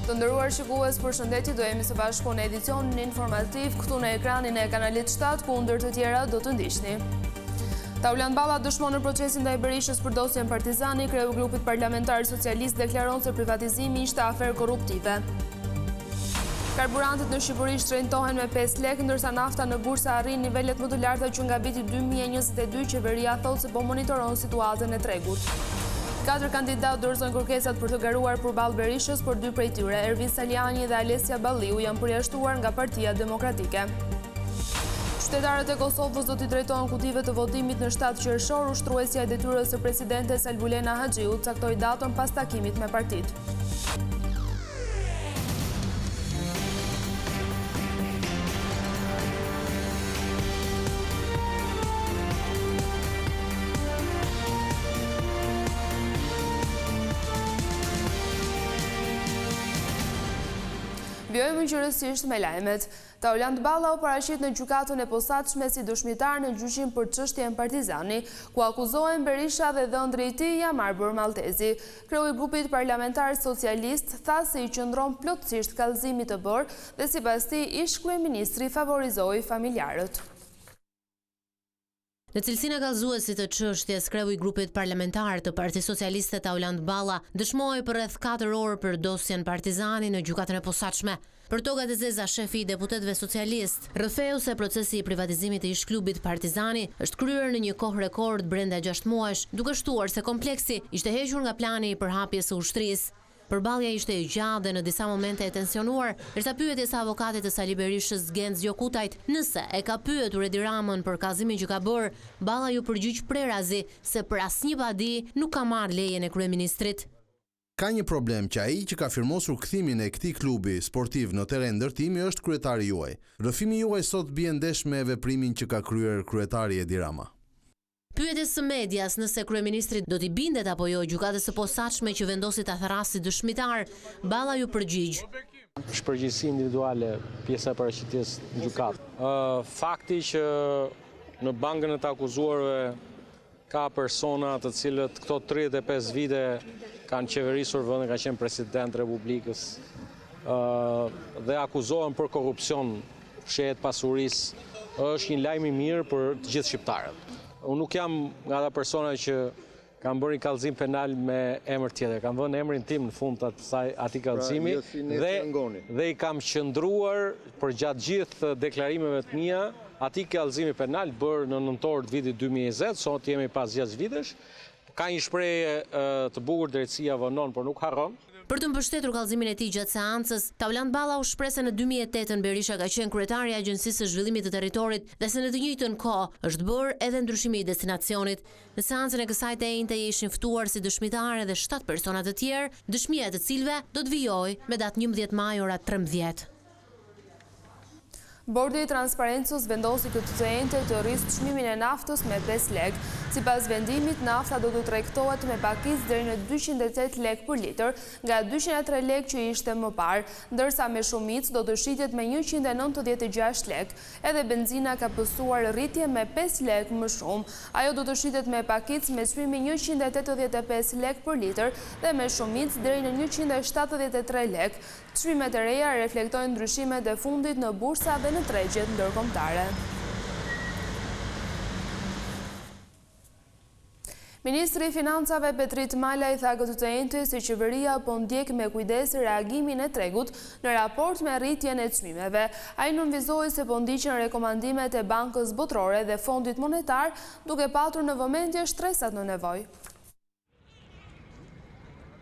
Të nderuar shikues, përshëndetje, do jemi së bashku në edicionin informativ këtu në ekranin e kanalit 7, ku ndër të tjera do të ndiqni. Tauland Balla dëshmon në procesin ndaj Berishës për dosjen Partizani, kreu i grupit parlamentar socialist deklaron se privatizimi ishte aferë korruptive. Karburantet në Shqipëri shtrenjtohen me 5 lekë, ndërsa nafta në bursa arrin nivelet më të larta që nga viti 2022, qeveria thotë se po monitoron situatën e tregut. 4 kandidatë dorëzojnë kërkesat për të garuar përballë Berishës, por 2 prej tyre, Ervin Saliani dhe Alesia Balliu, janë përjashtuar nga Partia Demokratike. Qytetarët e Kosovës do t'i drejtohen kutive të votimit në 7 qershor. Ushtruesja e detyrës së presidentes Albulena Haxhiu caktoi datën pas takimit me partitë. Vjojmë qërësisht me lajmet. Tauland Balla u paraqit në gjykatën e posaçme si dëshmitar në gjyqin për çështjen Partizani, ku akuzohen Berisha dhe dhëndri i tij Jamarbër Maltezi. Kreu i grupit parlamentar socialist tha se i qëndron plotësisht kallëzimit të bërë dhe sipas tij ish kryeministri favorizoi familjarët. Në cilësinë e kallëzuesit të çështjes, kreu i grupit parlamentar të Partisë Socialiste Tauland Balla dëshmoi për rreth 4 orë për dosjen Partizani në gjykatën e posaçme. Për tokat e zeza, shefi i deputetëve socialist rrëfeu se procesi i privatizimit të ish-klubit Partizani është kryer në një kohë rekord brenda 6 muajsh, duke shtuar se kompleksi ishte hequr nga plani i përhapjes së ushtrisë. Përballja ishte e gjatë dhe në disa momente e tensionuar, ndërsa pyetjes së avokatit të Sali Berishës Genz Gjokutajt nëse e ka pyetur Edi Ramën për kallëzimin që ka bërë, Balla ju përgjigj prerazi se për asnjë padi nuk ka marrë lejen e kryeministrit. Ka një problem që ai që ka firmosur kthimin e këtij klubi sportiv në terren ndërtimi është kryetari juaj. Rrëfimi juaj sot bie ndesh me veprimin që ka kryer kryetari Edi Rama. Pyetjes së medias nëse kryeministri do t'i bindet apo jo gjykatës së posaçme që vendosi ta therrasë si dëshmitar, Balla ju përgjigj. Shpërgjegjësi individuale pjesa e paraqitjes në gjykatë. Fakti që në bankën e të akuzuarve ka persona të cilët këto 35 vite kanë qeverisur vendin, ka qenë president Republikës dhe akuzohen për korrupsion, fshehjet pasurisë, është një lajm i mirë për të gjithë shqiptarët. Unë nuk jam nga ata persona që kam bërë një kallëzim penal me emër tjetër. Kam vënë emrin tim në fund të atij kallëzimi dhe i kam qëndruar për gjatë gjithë deklarimeve të mia atij kallëzimi penal bërë në nëntor të vitit 2020, sot jemi pas 6 vitesh. Ka një shprehje të bukur, drejtësia vonon, por nuk harron. Për të mbështetur kallëzimin e tij gjatë seancës, Tauland Balla u shpreh se në 2008 Berisha ka qenë kryetari i Agjencisë së Zhvillimit të Territorit dhe se në të njëjtën kohë është bërë edhe ndryshimi i destinacionit. Në seancën e kësaj të njëjtë ishin ftuar si dëshmitar edhe 7 persona të tjerë, dëshmia e të cilëve do të vijojë me datë 11 maj ora 13. Bordi i Transparencës vendosi këtë të njëjtë të rrisë çmimin e naftës me 5 lekë. Sipas vendimit, nafta do të tregtohet me pakicë deri në 208 lekë për litër, nga 203 lekë që ishte më parë, ndërsa me shumicë do të shitet me 196 lekë. Edhe benzina ka pësuar rritje me 5 lekë më shumë. Ajo do të shitet me pakicë me çmimin 185 lekë për litër dhe me shumicë deri në 173 lekë. Çmimet e reja reflektojnë ndryshimet e fundit në bursa dhe në tregjet ndërkombëtare. Ministri i Financave Petrit Malaj tha këtë të njëjtë se qeveria po ndjek me kujdes reagimin e tregut në raport me rritjen e çmimeve. Ai nënvizoi se po ndiqen rekomandimet e Bankës Botërore dhe Fondit Monetar, duke patur në vëmendje shtresat në nevojë.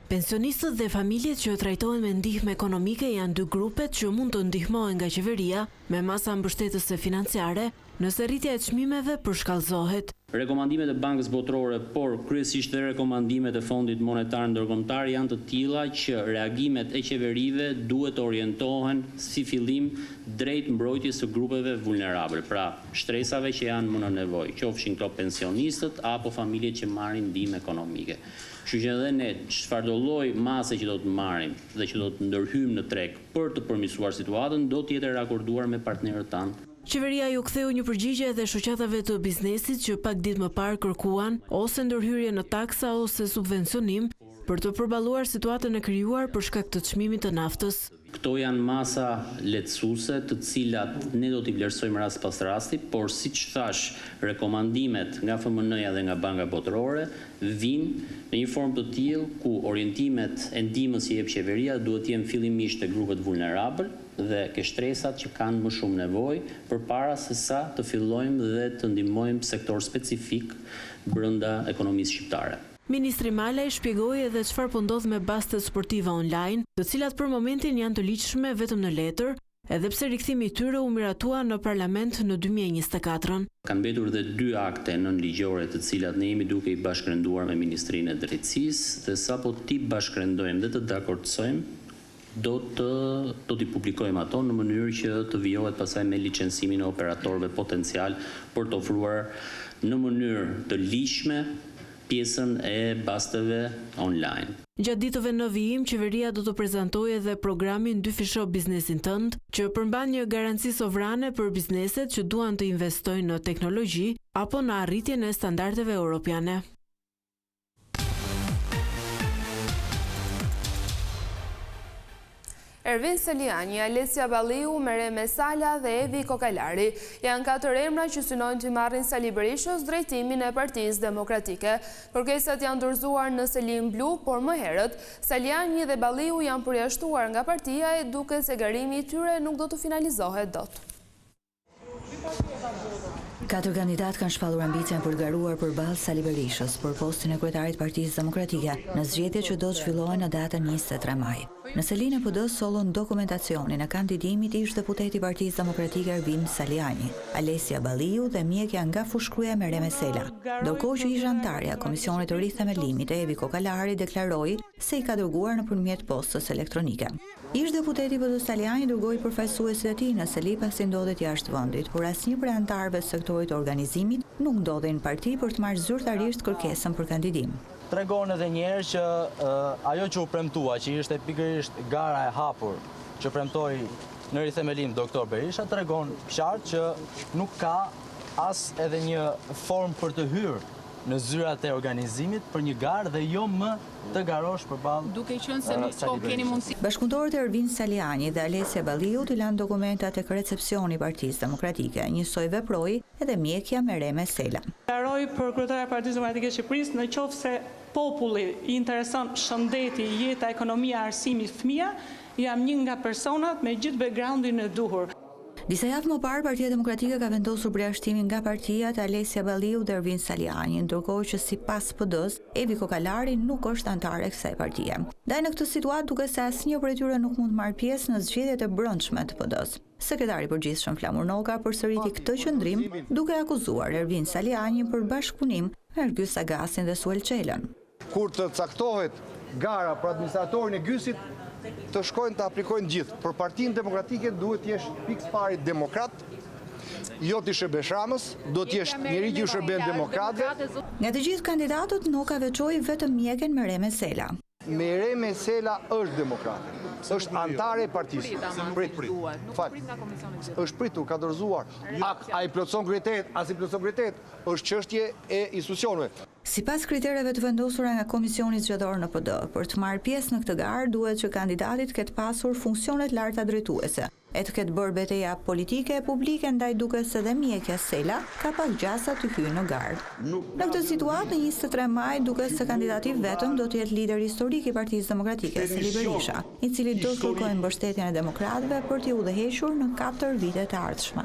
Pensionistët dhe familjet që trajtohen me ndihmë ekonomike janë 2 grupet që mund të ndihmohen nga qeveria me masa mbështetëse financiare nëse rritja e çmimeve përshkallëzohet. Rekomandimet e Bankës Botërore, por kryesisht dhe rekomandimet e Fondit Monetar Ndërkombëtar janë të tilla që reagimet e qeverive duhet të orientohen si fillim drejt mbrojtjes së grupeve vulnerabël, pra shtresave që janë më në nevojë, qofshin këto pensionistët apo familjet që marrin ndihmë ekonomike. Kështu që edhe ne çfarëdo lloj mase që do të marrim dhe që do të ndërhyjmë në treg për të përmirësuar situatën do të jetë rakorduar me partnerët tanë. Qeveria ju ktheu një përgjigje edhe shoqatave të biznesit që pak ditë më parë kërkuan ose ndërhyrje në taksa ose subvencionim për të përballuar situatën e krijuar për shkak të çmimit të naftës. Këto janë masa lehtësuese të cilat ne do t'i vlerësojmë rast pas rasti, por siç thash, rekomandimet nga FMN-ja dhe nga Banka Botërore vijnë në një formë të tillë ku orientimet e ndihmës që jep qeveria duhet të jenë fillimisht te grupet vulnerabël dhe ke shtresat që kanë më shumë nevojë përpara se sa të fillojmë dhe të ndihmojmë sektor specifik brenda ekonomisë shqiptare. Ministri Malaj shpjegoi edhe çfarë po ndodh me bastet sportive online, të cilat për momentin janë të ligjshme vetëm në letër, edhe pse rikthimi i tyre u miratua në parlament në 2024. Kanë mbetur dhe 2 akte nënligjore të cilat ne jemi duke i bashkërenduar me Ministrinë e Drejtësisë dhe sapo ti bashkërendojmë dhe të dakordësojmë, do t'i publikojmë ato në mënyrë që të vijohet pasaj me licencimin e operatorëve potencial për të ofruar në mënyrë të ligjshme pjesën e basteve online. Gjatë ditëve në vijim, qeveria do të prezantojë edhe programin 2 fisho biznesin tënd, që përmban një garanci sovrane për bizneset që duan të investojnë në teknologji apo në arritjen e standardeve europiane. Ervin Seliani, Alesia Balliu, Mereme Sala dhe Evi Kokalari janë 4 emra që synojnë të marrin Sali Berishës drejtimin e Partisë Demokratike. Kërkesat janë dorëzuar në Selim Blu, por më herët Seliani dhe Balliu janë përjashtuar nga partia e duke se garimi i tyre nuk do të finalizohet dot. 4 kandidat kanë shpallur ambicien për garuar përballë Sali Berishës për postin e kryetarit Partisë Demokratike në zgjedhjet që do të zhvillohen në datën 23 maj. Në selinë e PD sollën dokumentacionin e kandidimit ish deputeti i Partisë Demokratike Ervin Seliani, Alesia Balliu dhe mjekja nga fushkruja Mereme Sela. Ndërkohë që ish antarja Komisionit të Rithemelimit Evi Kokalari deklaroi se i ka dërguar nëpërmjet postës elektronike. Ish deputeti PD Seliani dërgoi përfaqësuesit e tij në seli pasi ndodhet jashtë vendit, por asnjë prej antarëve të sektorit të organizimit nuk ndodhej në parti për të marrë zyrtarisht kërkesën për kandidim. Tregon edhe një herë që ajo që u premtua, që ishte pikërisht gara e hapur që premtoi në rithemelim doktor Berisha, tregon qartë që nuk ka as edhe një formë për të hyrë në zyrat e organizimit për një garë dhe jo më të garosh përballë. Duke qenë se nuk po keni mundësi. Bashkëpunëtorët e Ervin Seliani dhe Alesia Balliu i lanë dokumentat tek recepcioni i Partisë Demokratike. Njësoj veproi edhe mjekja Mereme Sela. Klaroj për kryetarin e Partisë Demokratike të Shqipërisë, në qoftë se populli i intereson shëndeti, jeta, ekonomia, arsimi, fëmia, jam një nga personat me gjithë backgroundin e duhur. Disa javë më parë, Partia Demokratike ka vendosur përjashtimin nga partia të Alesia Balliu dhe Ervin Seliani, ndërkohë që sipas PD-s, Evi Kokalari nuk është antare e kësaj partie. Ndaj në këtë situatë duke se asnjë prej tyre nuk mund të marrë pjesë në zgjedhjet e brendshme të PD-s. Sekretari i përgjithshëm Flamur Noka përsëriti këtë qendrim duke akuzuar Ervin Seliani për bashkëpunim me Ergjys Sagasin dhe Suel Çelën. Kur të caktohet gara për administratorin e Gysit, të shkojnë të aplikojnë gjithë. Për Partinë Demokratike duhet të jesh pikë pari demokrat, jo të shërbesh Ramës, do të jesh njëri që shërben demokratëve. Nga të gjithë kandidatët Noka veçoi vetëm mjeken Mereme Sela. Mereme Sela është demokrate. Është antare e partisë. Është pritur, ka dorëzuar. A i plotson kriterit, as i plotson kriterit, është çështje e institucioneve. Sipas kritereve të vendosura nga Komisioni Zgjedhor në PD, për të marrë pjesë në këtë garë duhet që kandidatit ketë pasur funksionet larta drejtuese, e të ketë bërë betejë politike e publike ndaj duke se dhe mjekja Sela ka pak gjasa të hyjë në garë. Në këtë situatë, në 23 maj, duke se kandidati vetëm do të jetë lider historik i Partisë Demokratike, Sali Berisha, i cili do të kërkojë mbështetjen e demokratëve për t'i udhëhequr në 4 vitet e ardhshme.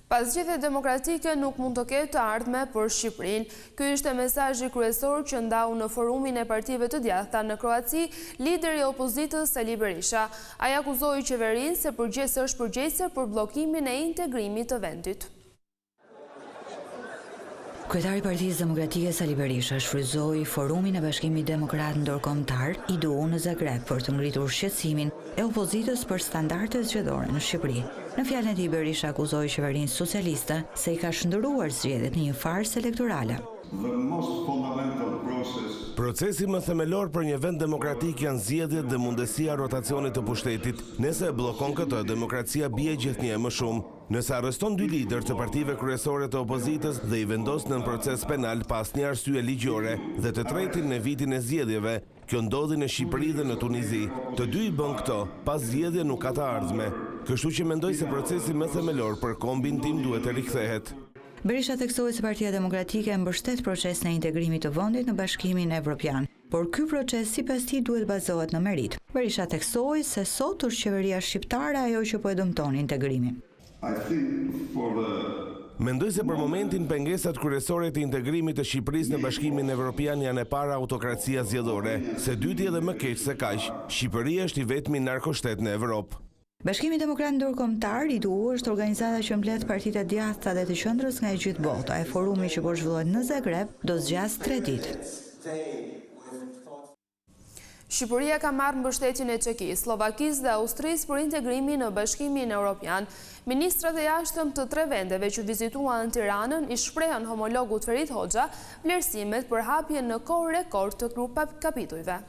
Pas zgjedhjeve demokratike nuk mund të ketë të ardhme për Shqipërinë. Ky ishte mesazhi kryesor që ndau në forumin e partive të djathta në Kroaci, lideri i opozitës Sali Berisha. Ai akuzoi qeverinë se është përgjegjëse për bllokimin e integrimit të vendit. Kryetari i Partisë Demokratike Sali Berisha shfrytëzoi forumin e Bashkimit Demokrat Ndërkombëtar IDU në Zagreb për të ngritur shqetësimin e opozitës për standardet zgjedhore në Shqipëri. Në fjalën e tij Berisha akuzoi qeverinë socialiste se i ka shndërruar zgjedhjet në një farsë elektorale. Procesi më themelor për një vend demokratik janë zgjedhjet dhe mundësia rotacionit të pushtetit. Nëse e bllokon këtë, demokracia bie gjithnjë më shumë. nëse arreston 2 lider të partive kryesore të opozitës dhe i vendos në proces penal pas një arsye ligjore dhe të tretin në vitin e zgjedhjeve, kjo ndodhi në Shqipëri dhe në Tunizi. Të dy i bën këto, pas zgjedhje nuk ka të ardhme. Kështu që mendoj se procesi më themelor për kombin tim duhet të rikthehet. Berisha theksoi se Partia Demokratike mbështet procesin e integrimit të vendit në Bashkimin Evropian, por ky proces sipas tij duhet bazohet në merit. Berisha theksoi se sot është qeveria shqiptare ajo që po e dëmton integrimin. Mendoj se për momentin pengesat kryesore të integrimit të Shqipërisë në Bashkimin Evropian janë e para autokracia zgjedhore, se dyti edhe më keq se kaq, Shqipëria është i vetmi narkoshtet në Evropë. Bashkimi Demokrat Ndërkombëtar, IDU, është organizata që mbledh partitë e djathta dhe të qendrës nga e gjithë bota. E forumi që po zhvillohet në Zagreb do zgjas 3 ditë. Shqipëria ka marrë mbështetjen e Çekisë, Slovakisë dhe Austrisë për integrimin në Bashkimin Evropian. Ministrat e jashtëm të 3 vendeve që vizituan Tiranën i shprehën homologut Ferit Hoxha vlerësimet për hapjen në kohë rekord të grup kapitujve.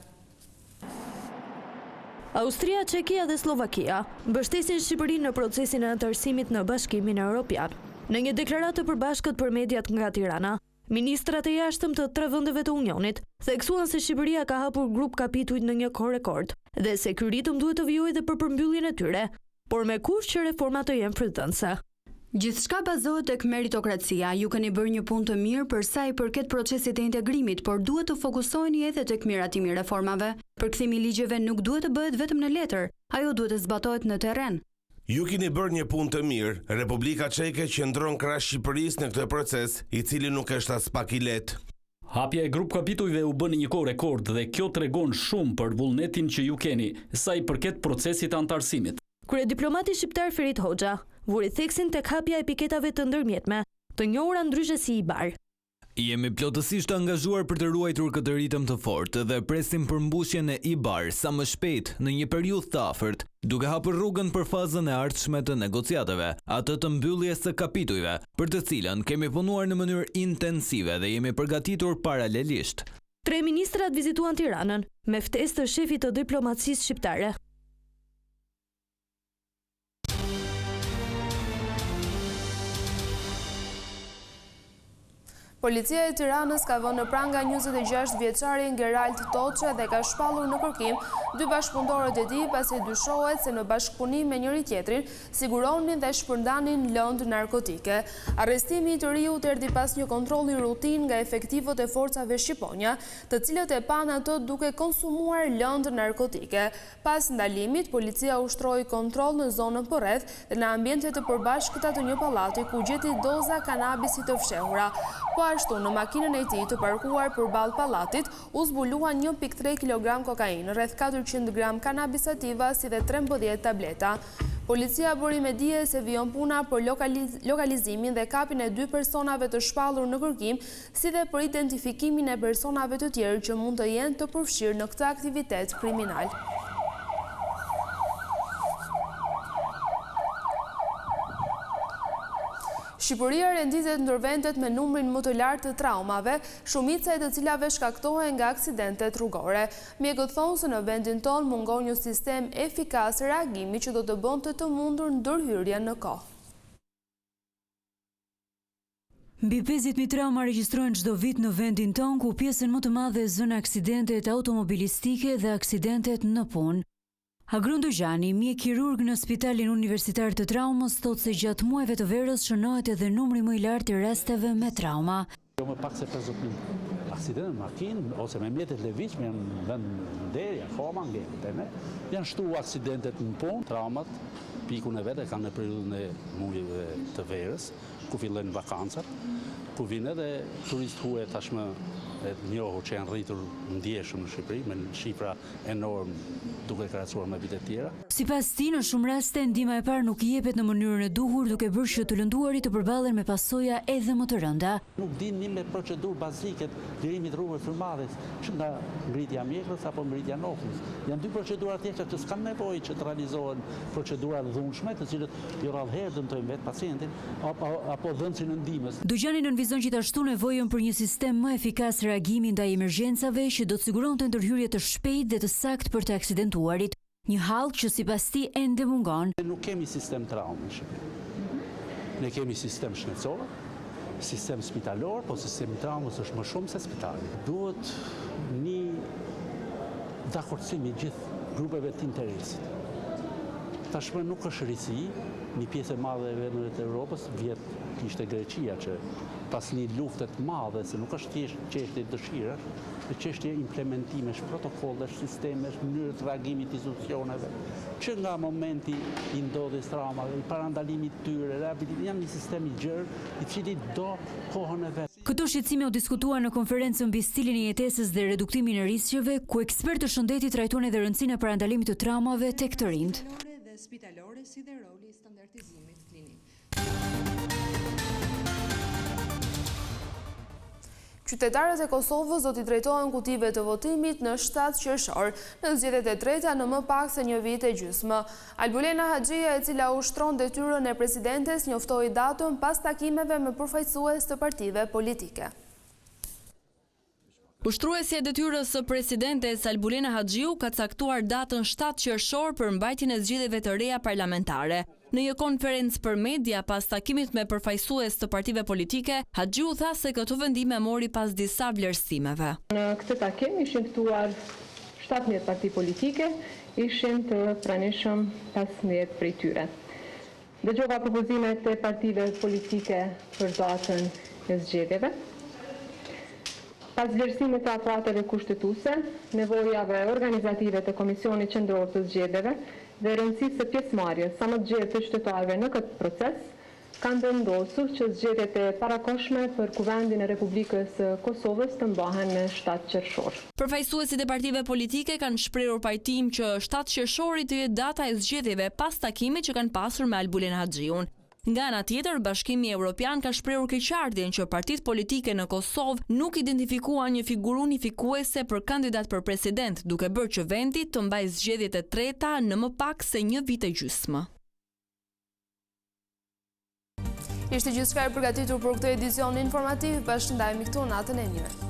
Austria, Çekia dhe Slovakia mbështesin Shqipërinë në procesin e anëtarësimit në Bashkimin Evropian. Në një deklaratë të përbashkët për mediat nga Tirana, ministrat e jashtëm të 3 vendeve të Unionit theksuan se Shqipëria ka hapur grup kapitujt në një kohë rekord dhe se ky ritëm duhet të vijojë dhe për përmbylljen e tyre, por me kush që reformat të jenë frytëdhënëse. Gjithçka bazohet tek meritokracia. Ju keni bërë një punë të mirë për sa i përket procesit të integrimit, por duhet të fokusoheni edhe tek miratimi i reformave. Përkthimi i ligjeve nuk duhet të bëhet vetëm në letër, ajo duhet të zbatohet në terren. Ju keni bërë një punë të mirë. Republika Çeke qëndron krah Shqipërisë në këtë proces, i cili nuk është as pak i lehtë. Hapja e grup kapitujve u bën një kohë rekord dhe kjo tregon shumë për vullnetin që ju keni sa i përket procesit të anëtarësimit. Kryediplomati shqiptar Ferit Hoxha vuri theksin tek hapja e piketave të ndërmjetme, të njohura ndryshe si IBAR. Jemi plotësisht angazhuar për të ruajtur këtë ritëm të fortë dhe presim përmbushjen e IBAR sa më shpejt në një periudhë të afërt, duke hapur rrugën për fazën e ardhshme të negociatave, atë të mbylljes së kapitujve, për të cilën kemi punuar në mënyrë intensive dhe jemi përgatitur paralelisht. 3 ministrat vizituan Tiranën me ftesë të shefit të diplomacisë shqiptare. Policia e Tiranës ka vënë në pranga 26 vjeçarin Gerald Toçe dhe ka shpallur në kërkim 2 bashkëpunëtorët e tij pasi dyshohet se në bashkëpunim me njëri tjetrin siguronin dhe shpërndanin lëndë narkotike. Arrestimi i të riut erdhi pas një kontrolli rutin nga efektivët e forcave shqiponja, të cilët e pan ato duke konsumuar lëndë narkotike. Pas ndalimit, policia ushtroi kontroll në zonën përreth dhe në ambiente të përbashkëta të një pallati ku gjeti doza kanabisit të fshehura. Ashtu në makinën e tij të parkuar përballë pallatit u zbuluan 1.3 kg kokainë, rreth 400 gram kanabis sativa si dhe 13 tableta. Policia bëri me dije se vijon puna për lokalizimin dhe kapjen e 2 personave të shpallur në kërkim, si dhe për identifikimin e personave të tjerë që mund të jenë të përfshirë në këtë aktivitet kriminal. Shqipëria renditet ndër vendet me numrin më të lartë të traumave, shumica e të cilave shkaktohen nga aksidentet rrugore. Mjekët thonë se në vendin tonë mungon një sistem efikas reagimi që do të bënte të mundur ndërhyrje në kohë. Mbi 50.000 trauma regjistrohen çdo vit në vendin tonë, ku pjesën më të madhe zën aksidentet automobilistike dhe aksidentet në punë. Agron Dojani, mjek kirurg në Spitalin Universitar të Traumës, thotë se gjatë muajve të verës shënohet edhe numri më i lartë i rasteve me trauma. Jo më pak se 50.000 aksidente me makinë ose me mjetet lëvizshme në vend deri akoma ngelen. Janë shtu aksidentet në punë, traumat, pikun e vetë kanë në periudhën e muajve të verës, ku fillojnë vakancat, ku vinë edhe turistë huaj tashmë e njohur që janë rritur ndjeshëm në Shqipëri, me shifra enorm duke krahasuar me vitet tjera. Sipas tij, në shumë raste ndihma e parë nuk i jepet në mënyrën e duhur, duke bërë që të lënduarit të përballen me pasoja edhe më të rënda. Nuk dini me procedurë bazike të lirimit rrugëve frymëmarrjes, që nga ngritja mjekrës apo ngritja nofrës. Janë 2 procedura tjera që s'kan nevojë që të realizohen procedura dhunshme, të cilët jo rrallëherë dëmtojnë vetë pacientin apo dhënësin e ndihmës. Dojani nënvizon gjithashtu nevojën për një sistem më efikas reagimi ndaj emergjencave që do të siguronte ndërhyrje të shpejtë dhe të saktë për të aksidentuarit, një hall që sipas tij ende mungon. Nuk kemi sistem traume në Shqipëri. Ne kemi sistem shëndetësor, sistem spitalor, po sistemi traumës është më shumë se spitali. Duhet një dakordësim i gjithë grupeve të interesit. Tashmë nuk është risi, një pjesë e madhe e vendeve të Europës, vjet ishte Greqia që pas një luftet madhe, se nuk është çështje dëshire, është çështje implementimesh, protokollesh, sistemesh, mënyrë të reagimit të institucioneve, që nga momenti i ndodhjes traumave, i parandalimit tyre, rehabilitimi, janë një sistem i gjerë, i cili do kohën e vet. Këto shqetësime u diskutuan në konferencën mbi stilin e jetesës dhe reduktimin e rrezikeve, ku ekspertë të shëndetit trajtuan edhe rëndësinë e parandalimit të traumave tek të rinjt. Spitalore si dhe roli i standardizimit klinik. Qytetarët e Kosovës do t'i drejtohen kutive të votimit në 7 qershor, në zgjedhjet e treta në më pak se një vit e gjysmë. Albulena Haxhia, e cila ushtron detyrën e presidentes, njoftoi datën pas takimeve me përfaqësues të partive politike. Ushtruesja e detyrës së presidentes Albulena Haxhiu ka caktuar datën 7 qershor për mbajtjen e zgjedhjeve të reja parlamentare. Në një konferencë për media pas takimit me përfaqësues të partive politike, Haxhiu tha se këto vendime mori pas disa vlerësimeve. Në këtë takim ishin ftuar 17 parti politike, ishin të pranishëm 15 prej tyre. Dëgjova propozimet e partive politike për datën e zgjedhjeve. Pas vlerësimit të afateve kushtetuese, nevojave organizative të Komisionit Qendror të Zgjedhjeve dhe rëndësisë së pjesëmarrjes sa më të gjerë të qytetarëve në këtë proces, kanë vendosur që zgjedhjet e parakohshme për Kuvendin e Republikës së Kosovës të mbahen në 7 qershor. Përfaqësuesit e partive politike kanë shprehur pajtim që 7 qershori të jetë data e zgjedhjeve pas takimit që kanë pasur me Albulena Haxhiun. Nga ana tjetër, Bashkimi Evropian ka shprehur keqardhjen që partitë politike në Kosovë nuk identifikuan një figurë unifikuese për kandidat për president, duke bërë që vendi të mbajë zgjedhjet e treta në më pak se një vit e gjysmë. Ishte gjithçka e përgatitur për këtë edicion informativ, bashkëndajemi këtu natën e mirë.